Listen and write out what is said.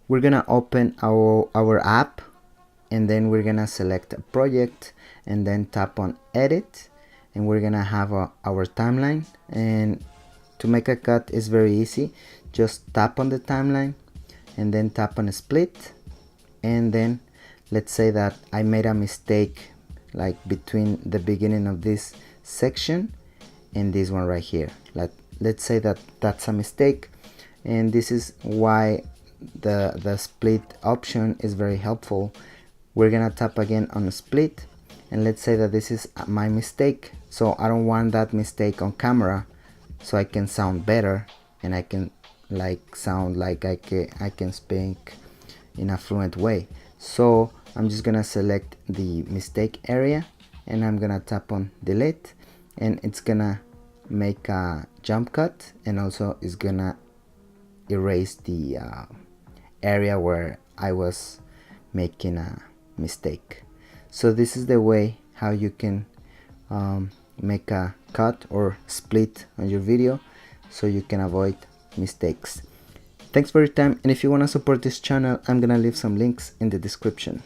we're gonna open our app, and then we're gonna select a project and then tap on edit, and we're gonna have our timeline. And to make a cut is very easy. Just tap on the timeline and then tap on split, and then let's say that I made a mistake like between the beginning of this section and this one right here. Let's say that that's a mistake, and this is why the split option is very helpful. We're gonna tap again on split, and let's say that this is my mistake, so I don't want that mistake on camera, so I can sound better and I can sound like I can speak in a fluent way. So I'm just gonna select the mistake area, and I'm gonna tap on delete, and it's gonna make a jump cut, and also is gonna erase the area where I was making a mistake. So this is the way how you can make a cut or split on your video, so you can avoid mistakes. Thanks for your time, and if you want to support this channel, I'm gonna leave some links in the description.